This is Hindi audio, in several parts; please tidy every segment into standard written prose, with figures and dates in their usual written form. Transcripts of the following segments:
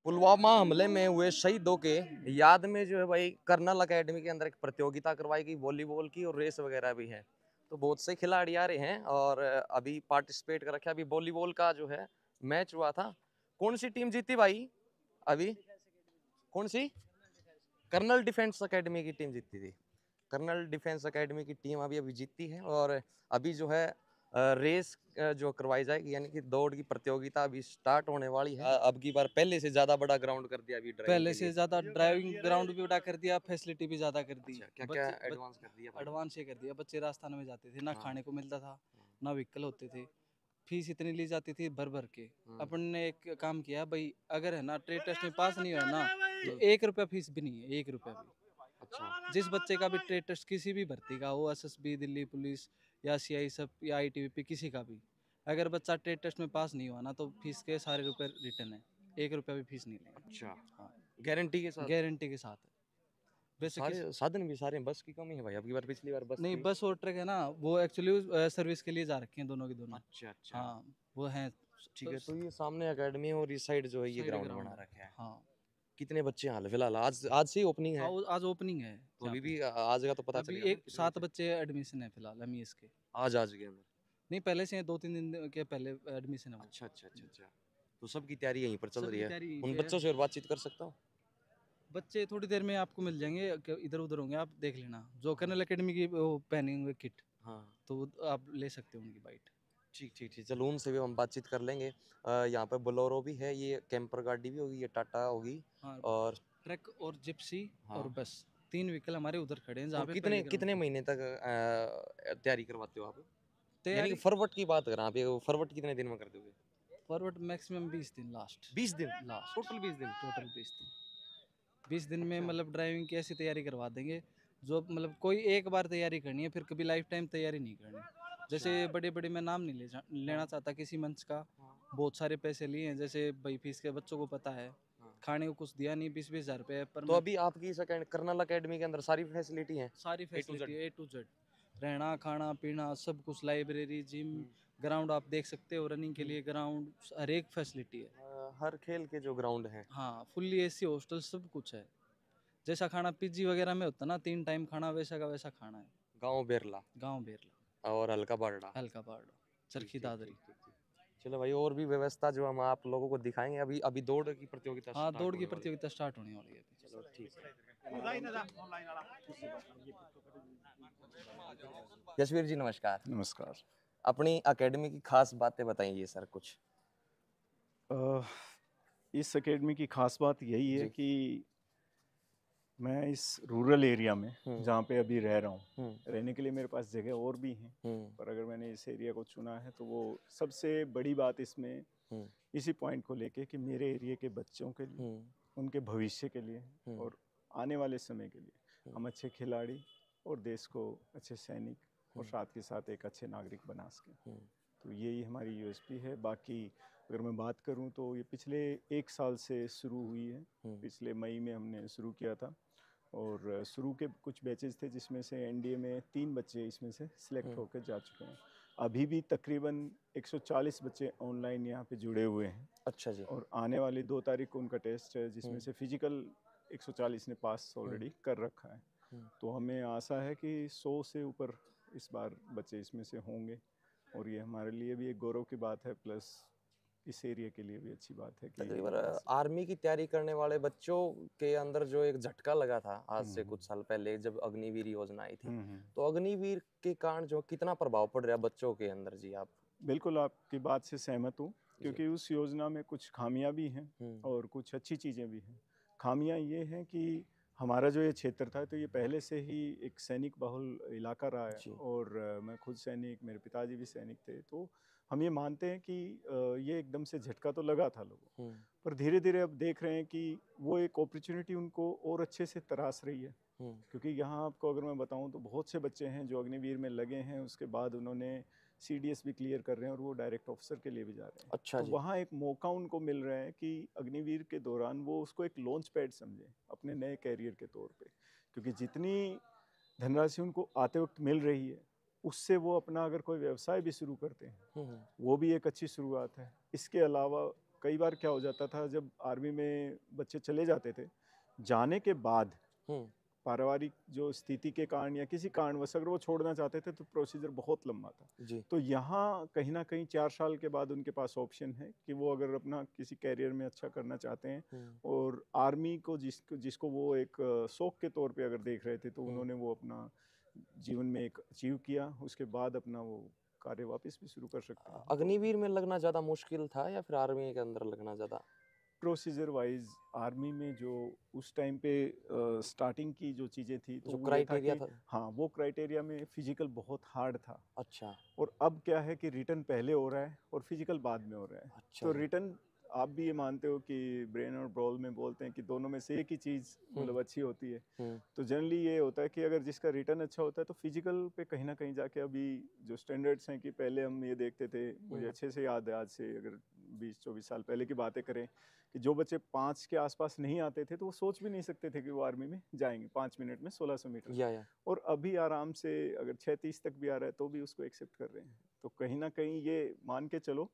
पुलवामा हमले में हुए शहीदों के याद में जो है भाई कर्नल एकेडमी के अंदर एक प्रतियोगिता करवाई गई वॉलीबॉल की, और रेस वगैरह भी है। तो बहुत से खिलाड़ी आ रहे हैं और अभी पार्टिसिपेट कर रखे हैं। अभी वॉलीबॉल का जो है मैच हुआ था। कौन सी टीम जीती भाई अभी? कौन सी? कर्नल डिफेंस एकेडमी की टीम जीती थी। कर्नल डिफेंस एकेडमी की टीम अभी अभी जीती है। और अभी जो है रेस जो करवाई जाएगी, यानी कि दौड़ की प्रतियोगिता अभी स्टार्ट होने वाली है। अब की बार पहले से ज्यादा बड़ा ग्राउंड कर दिया अभी ड्राइविंग पहले के से लिए। ज़्यादा ड्राइविंग ग्राउंड भी बड़ा कर दिया, फैसिलिटी भी ज़्यादा कर दी। अच्छा, क्या क्या बच्चे एडवांस कर दिया भाई? एडवांस ये कर दिया, बच्चे राजस्थान में जाते थे ना, हाँ, खाने को मिलता था हाँ, ना व्हीकल होते थे, फीस इतनी ली जाती थी भर भर के। हाँ, अपन ने एक काम किया भाई, अगर है ना ट्रेड टेस्ट में पास नहीं हुआ ना, तो हम्म, 1 रुपया फीस भी नहीं है, 1 रुपया भी। अच्छा, जिस बच्चे का भी ट्रेड टेस्ट किसी भी भर्ती का हो, एसएसबी, दिल्ली पुलिस या सीआई सब या आईटीबीपी, किसी का भी, अगर बच्चा ट्रेड टेस्ट में पास नहीं हुआ ना, तो फीस के सारे रुपए रिटर्न है, 1 रुपया भी फीस नहीं लेंगे। अच्छा, हाँ, गारंटी के साथ। गारंटी के साथ है। तो वैसे किस सारे साधन भी सारे हैं, बस की कमी है भाई। अब की बार पिछली बार बस नहीं, थी। बस और ट्रक है ना, वो एक्चुअली सर्विस के लिए जा रखे हैं दोनों की दोनों। अच्छा, अच्छा, हाँ, वो हैं। ठीक है। तो ये सामने एकेडमी है और इस साइड जो है ये साइड ग्राउंड ग्राउंड बना है। रखा है। हाँ, कितने बच्चे हाल फिलहाल? आज आज से ही ओपनिंग है। आज ओपनिंग है तो यहाँ अभी पे। भी आज का तो पता अभी चलेगा ना एक कितने 7 बच्चे? बच्चे एडमिशन है फिलहाल एमईएस के। आज आज के अंदर। नहीं, पहले से 2-3 दिन के पहले एडमिशन है वो। अच्छा, अच्छा, अच्छा, अच्छा। तो सबकी तैयारी यहीं पर चल रही सबकी है। तैयारी यहीं उन पे है। बच्चों से और बातचीत कर सकता हूँ? बच्चे थोड़ी देर में आपको मिल जाएंगे, इधर उधर होंगे, आप देख लेना। जो हाँ, कर्नल एकेडमी की वो पहने हुए किट, हाँ, तो आप ले सकते हो उनकी बाइट। ठीक ठीक ठीक। चलो उनसे भी हम बातचीत कर लेंगे। यहाँ पे बोलेरो भी है, ये कैंपर गाड़ी भी होगी, ये टाटा होगी। हाँ, और ट्रक और जिप्सी और हाँ। बस, 3 व्हीकल हमारे उधर खड़े हैं जहाँ और पे कितने परेड ग्राउंड कितने पे। महीने तक तैयारी करवाते हो आप? यानी कि तैयारी फॉरवर्ड की बात करें आप, ये फॉरवर्ड कितने दिन में कर दोगे? फॉरवर्ड मैक्सिमम 20 दिन लास्ट। 20 दिन? लास्ट टोटल 20 दिन? टोटल 20 दिन। 20 दिन में अच्छा, मतलब ड्राइविंग की ऐसी तैयारी करवा देंगे, जो मतलब कोई एक बार तैयारी करनी है, फिर कभी लाइफ टाइम तैयारी नहीं करनी। अच्छा, जैसे बड़े बड़े, मैं नाम नहीं लेना हाँ, चाहता किसी मंच का, हाँ, बहुत सारे पैसे लिए हैं, जैसे भाई फीस के बच्चों को पता है, हाँ। खाने को कुछ दिया नहीं, 20-20 हज़ार रुपये पर तो मंथ। अभी आपकी कर्नल एकेडमी के अंदर सारी फैसिलिटी है? सारी A to facility Z? A to Z, रहना खाना पीना सब कुछ, लाइब्रेरी, जिम, हम्म, ग्राउंड आप देख सकते हो, रनिंग के हम्म। लिए ग्राउंड, हर एक फैसिलिटी है। हर खेल के जो ग्राउंड है। हाँ, फुल्ली एसी हॉस्टल सब कुछ है। जैसा खाना पीजी वगैरह में होता ना, 3 टाइम खाना, वैसा का वैसा खाना है। गांव बेरला गांव बेरला, और हल्का बारडा। हल्का पहाड़, ठीक चरखी ठीक ठीक दादरी। ठीक ठीक। चलो भाई, और भी व्यवस्था जो हम आप लोगों को दिखाएंगे। अभी अभी दौड़ की प्रतियोगिता हाँ, स्टार्ट दौड़ की होने वाली प्रतियोगिता स्टार्ट होने वाली है है। अभी। चलो ठीक है। यशवीर जी नमस्कार। नमस्कार। अपनी एकेडमी की खास बातें बताइए सर कुछ। अ, इस एकेडमी की खास बात यही है जी। कि मैं इस रूरल एरिया में हम्म, जहाँ पे अभी रह रहा हूँ, हम्म, रहने के लिए मेरे पास जगह और भी हैं, हम्म, पर अगर मैंने इस एरिया को चुना है तो वो सबसे बड़ी बात इसमें हम्म, इसी पॉइंट को लेके कि मेरे एरिया के बच्चों के लिए, हम्म, उनके भविष्य के लिए हम्म, और आने वाले समय के लिए हम्म, हम अच्छे खिलाड़ी और देश को अच्छे सैनिक और हम्म, साथ के साथ एक अच्छे नागरिक बना सकें। हम्म, तो यही हमारी यूएसपी है। बाकी अगर मैं बात करूं तो ये पिछले 1 साल से शुरू हुई है। हम्म, पिछले मई में हमने शुरू किया था और शुरू के कुछ बैचेस थे जिसमें से एनडीए में 3 बच्चे इसमें से सिलेक्ट हम्म। होकर जा चुके हैं। अभी भी तकरीबन 140 बच्चे ऑनलाइन यहाँ पे जुड़े हुए हैं अच्छा जी। और आने वाली 2 तारीख को उनका टेस्ट है जिसमें हम्म, से फिजिकल 140 ने पास हम्म, ऑलरेडी कर रखा है। हम्म। तो हमें आशा है कि 100 से ऊपर इस बार बच्चे इसमें से होंगे और ये हमारे लिए भी एक गौरव की बात है, प्लस इस एरिया के लिए भी अच्छी बात है कि तकरीबन ऐसे। आर्मी की तैयारी करने वाले बच्चों के अंदर जो एक झटका लगा था आज से हम्म कुछ साल पहले, जब अग्निवीर योजना आई थी, हम्म। तो अग्निवीर के कारण जो कितना प्रभाव पड़ रहा है बच्चों के अंदर जी आप? बिल्कुल आपकी बात से सहमत हूँ जी। क्योंकि उस योजना में कुछ खामियां भी हैं हम्म, और कुछ अच्छी चीज़ें भी हैं। खामियां ये हैं कि हमारा जो ये क्षेत्र था तो ये पहले से ही एक सैनिक बहुल इलाका रहा है जी। और मैं खुद सैनिक, मेरे पिताजी भी सैनिक थे, तो हम ये मानते हैं कि ये एकदम से झटका तो लगा था लोगों, हम्म, पर धीरे धीरे अब देख रहे हैं कि वो एक अपॉर्चुनिटी उनको और अच्छे से तराश रही है। हम्म, क्योंकि यहाँ आपको अगर मैं बताऊँ तो बहुत से बच्चे हैं जो अग्निवीर में लगे हैं, उसके बाद उन्होंने सीडीएस भी क्लियर कर रहे हैं और वो डायरेक्ट ऑफिसर के लिए भी जा रहे हैं। अच्छा तो जी। वहाँ एक मौका उनको मिल रहा है कि अग्निवीर के दौरान वो उसको एक लॉन्च पैड समझें अपने नए कैरियर के तौर पे, क्योंकि जितनी धनराशि उनको आते वक्त मिल रही है उससे वो अपना अगर कोई व्यवसाय भी शुरू करते हैं हम्म, वो भी एक अच्छी शुरुआत है। इसके अलावा कई बार क्या हो जाता था, जब आर्मी में बच्चे चले जाते थे, जाने के बाद हम्म, पारिवारिक जो स्थिति के कारण या किसी कारणवश अगर वो छोड़ना चाहते थे तो प्रोसीजर बहुत लंबा था। जी। तो यहाँ कहीं ना कहीं 4 साल के बाद उनके पास ऑप्शन है कि वो अगर अपना किसी कैरियर में अच्छा करना चाहते हैं, हम्म, और आर्मी को जिसको जिसको वो एक शौक के तौर पे अगर देख रहे थे, तो हम्म। उन्होंने वो अपना जीवन में एक अचीव किया, उसके बाद अपना वो कार्य वापस भी शुरू कर सकते हैं। तो अग्निवीर में लगना ज्यादा मुश्किल था या फिर आर्मी के अंदर लगना ज्यादा? प्रोसीजर वाइज आर्मी में जो उस टाइम पे स्टार्टिंग की जो चीज़ें थी, तो जो वो ये था क्राइटेरिया कि था? हाँ, वो क्राइटेरिया में फिजिकल बहुत हार्ड था। अच्छा। और अब क्या है कि रिटर्न पहले हो रहा है और फिजिकल बाद में हो रहा है। अच्छा तो जी। रिटर्न, आप भी ये मानते हो कि ब्रेन और ब्रॉल में बोलते हैं कि दोनों में से एक ही चीज़ मतलब अच्छी होती है। हम्म, तो जनरली ये होता है कि अगर जिसका रिटर्न अच्छा होता है तो फिजिकल पे कहीं ना कहीं जाके, अभी जो स्टैंडर्ड्स हैं कि पहले हम ये देखते थे, मुझे अच्छे से याद है, आज से अगर 20-24 साल पहले की बातें करें, कि जो बच्चे 5 के आसपास नहीं आते थे तो वो सोच भी नहीं सकते थे कि वो आर्मी में जाएंगे 5 मिनट में 1600 मीटर। या और अभी आराम से अगर 6:30 तक भी आ रहा है तो भी उसको एक्सेप्ट कर रहे हैं। तो कहीं ना कहीं ये मान के चलो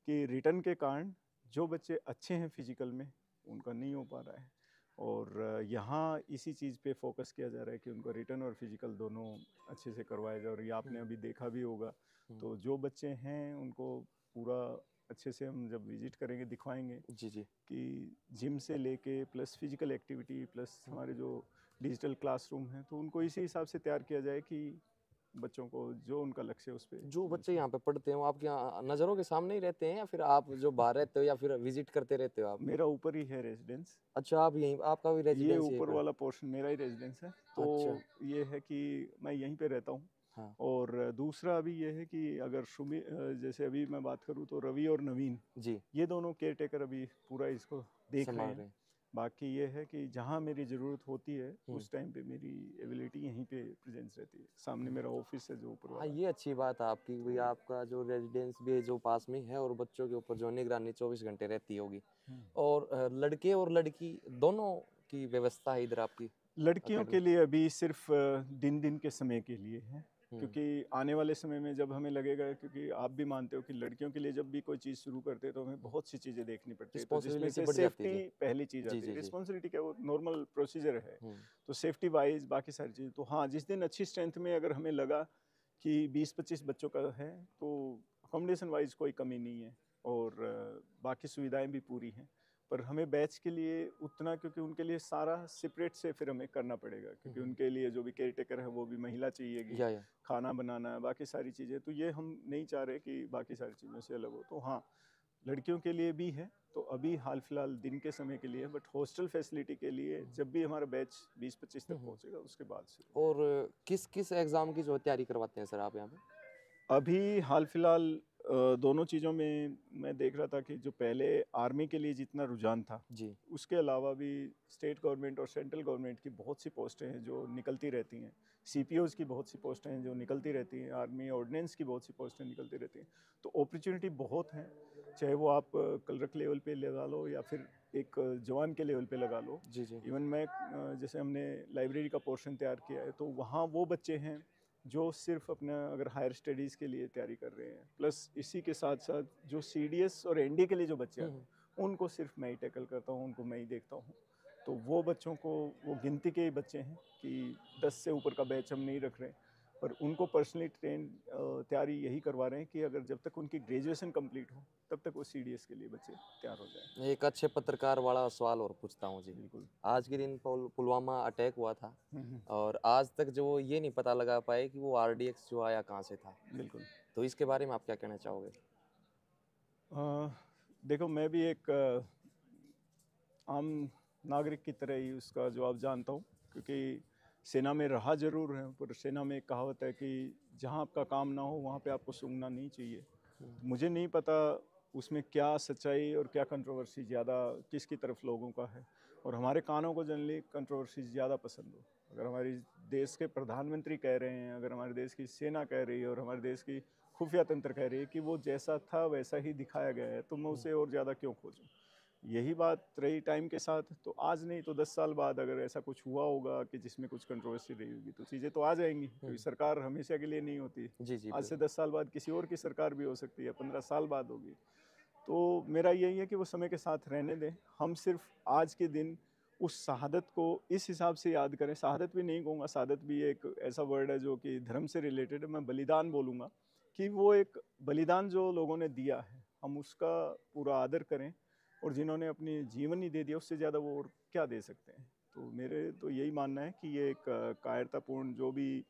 कि रिटर्न के कारण जो बच्चे अच्छे हैं फिजिकल में, उनका नहीं हो पा रहा है। और यहाँ इसी चीज़ पे फोकस किया जा रहा है कि उनको रिटर्न और फिजिकल दोनों अच्छे से करवाया जाए। और ये आपने अभी देखा भी होगा, तो जो बच्चे हैं उनको पूरा अच्छे से हम जब विजिट करेंगे दिखवाएंगे जी जी। कि जिम से लेके प्लस फिजिकल एक्टिविटी प्लस हमारे जो डिजिटल क्लासरूम हैं, तो उनको इसी हिसाब से तैयार किया जाए कि बच्चों को जो उनका लक्ष्य है उस पर जो बच्चे यहाँ पे पढ़ते हैं वो आपके यहाँ नज़रों के सामने ही रहते हैं या फिर आप जो बाहर रहते हो या फिर विजिट करते रहते हो आप? मेरा ऊपर ही है रेजिडेंस। अच्छा, आप यहीं, आपका भी ये रेजिडेंस यहीं ऊपर पर है? वाला पोर्शन मेरा ही रेजिडेंस है। तो अच्छा। ये है कि मैं यहीं पे रहता हूँ। हाँ। और दूसरा अभी ये है कि अगर जैसे अभी मैं बात करूँ तो रवि और नवीन, जी। ये दोनों केयर टेकर अभी पूरा इसको देख रहे संभाल हैं। रहे हैं। बाकी ये है कि जहाँ मेरी ज़रूरत होती है हम्म। उस टाइम पे मेरी एबिलिटी यहीं पे प्रेजेंस रहती है। सामने मेरा ऑफिस है जो ऊपर हाँ, वाला। ये अच्छी बात है आपकी, भाई आपका जो रेजिडेंस भी है जो पास में है और बच्चों के ऊपर जो निगरानी 24 घंटे रहती होगी। हम्म। और लड़के और लड़की दोनों की व्यवस्था है इधर आपकी लड़कियों अकेडमी? के लिए अभी सिर्फ दिन दिन के समय के लिए है, हम्म। क्योंकि आने वाले समय में जब हमें लगेगा, क्योंकि आप भी मानते हो कि लड़कियों के लिए जब भी कोई चीज़ शुरू करते हैं तो हमें बहुत सी चीज़ें देखनी पड़ती है, तो जिसमें रिस्पॉन्सिबिलिटी से बढ़ जाती है सेफ्टी जी। पहली चीज़ जी आती है। जी जी। रिस्पॉन्सिबिलिटी क्या, वो नॉर्मल प्रोसीजर है। हम्म। तो सेफ्टी वाइज बाकी सारी चीज़ें, तो हाँ, जिस दिन अच्छी स्ट्रेंथ में अगर हमें लगा कि 20-25 बच्चों का है, तो अकोमोडेशन वाइज कोई कमी नहीं है और बाकी सुविधाएं भी पूरी हैं। पर हमें बैच के लिए उतना, क्योंकि उनके लिए सारा सेपरेट से फिर हमें करना पड़ेगा, क्योंकि उनके लिए जो भी केयर टेकर है वो भी महिला चाहिएगी, या खाना बनाना, बाकी सारी चीज़ें। तो ये हम नहीं चाह रहे कि बाकी सारी चीज़ों से अलग हो। तो हाँ, लड़कियों के लिए भी है, तो अभी हाल फिलहाल दिन के समय के लिए, बट हॉस्टल फैसिलिटी के लिए जब भी हमारा बैच 20-25 तक पहुंचेगा उसके बाद से। और किस किस एग्जाम की जो तैयारी करवाते हैं सर आप यहाँ पे? अभी हाल फिलहाल दोनों चीज़ों में मैं देख रहा था कि जो पहले आर्मी के लिए जितना रुझान था, जी। उसके अलावा भी स्टेट गवर्नमेंट और सेंट्रल गवर्नमेंट की बहुत सी पोस्टें हैं जो निकलती रहती हैं। सीपीओज़ की बहुत सी पोस्टें हैं जो निकलती रहती हैं। आर्मी ऑर्डिनेंस की बहुत सी पोस्टें निकलती रहती हैं। तो अपॉर्चुनिटी बहुत हैं, चाहे वो आप क्लर्क लेवल पे लगा लो या फिर एक जवान के लेवल पे लगा लो। जी जी। इवन मैं जैसे हमने लाइब्रेरी का पोर्शन तैयार किया है, तो वहाँ वो बच्चे हैं जो सिर्फ अपना अगर हायर स्टडीज़ के लिए तैयारी कर रहे हैं, प्लस इसी के साथ साथ जो सीडीएस और एनडी के लिए जो बच्चे आते हैं उनको सिर्फ मैं ही टैकल करता हूँ, उनको मैं ही देखता हूँ। तो वो बच्चों को, वो गिनती के ही बच्चे हैं कि 10 से ऊपर का बैच हम नहीं रख रहे हैं, पर उनको पर्सनली ट्रेन तैयारी यही करवा रहे हैं कि अगर जब तक उनकी ग्रेजुएशन कंप्लीट हो तब तक वो सीडीएस के लिए बच्चे तैयार हो जाएं। एक अच्छे पत्रकार वाला सवाल और पूछता हूँ जी। बिल्कुल। आज के दिन पुलवामा अटैक हुआ था हम्म, और आज तक जो ये नहीं पता लगा पाए कि वो आरडीएक्स जो आया कहाँ से था, बिल्कुल। तो इसके बारे में आप क्या कहना चाहोगे? देखो, मैं भी एक आम नागरिक की तरह ही उसका जवाब जानता हूँ, क्योंकि सेना में रहा जरूर है, पर सेना में एक कहावत है कि जहाँ आपका काम ना हो वहाँ पे आपको सूंघना नहीं चाहिए। तो मुझे नहीं पता उसमें क्या सच्चाई और क्या कंट्रोवर्सी ज़्यादा किसकी तरफ लोगों का है, और हमारे कानों को जनरली कंट्रोवर्सी ज़्यादा पसंद हो। अगर हमारे देश के प्रधानमंत्री कह रहे हैं, अगर हमारे देश की सेना कह रही है और हमारे देश की खुफिया तंत्र कह रही है कि वो जैसा था वैसा ही दिखाया गया है, तो मैं उसे और ज़्यादा क्यों खोजूं। यही बात रही टाइम के साथ, तो आज नहीं तो 10 साल बाद अगर ऐसा कुछ हुआ होगा कि जिसमें कुछ कंट्रोवर्सी रही होगी, तो चीज़ें तो आ जाएंगी, क्योंकि सरकार हमेशा के लिए नहीं होती। जी जी आज से 10 साल बाद किसी और की सरकार भी हो सकती है, 15 साल बाद होगी। तो मेरा यही है कि वो समय के साथ रहने दें। हम सिर्फ आज के दिन उस शहादत को इस हिसाब से याद करें। शहादत भी नहीं कहूँगा, शहादत भी एक ऐसा वर्ड है जो कि धर्म से रिलेटेड है। मैं बलिदान बोलूँगा कि वो एक बलिदान जो लोगों ने दिया है, हम उसका पूरा आदर करें। और जिन्होंने अपनी जीवन ही दे दिया, उससे ज़्यादा वो और क्या दे सकते हैं। तो मेरे तो यही मानना है कि ये एक कायरतापूर्ण जो भी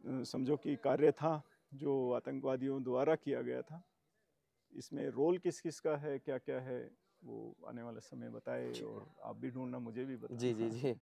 समझो कि कार्य था, जो आतंकवादियों द्वारा किया गया था, इसमें रोल किस किस का है, क्या क्या है, वो आने वाला समय बताए। और आप भी ढूंढना, मुझे भी जी, जी, बताना। जी।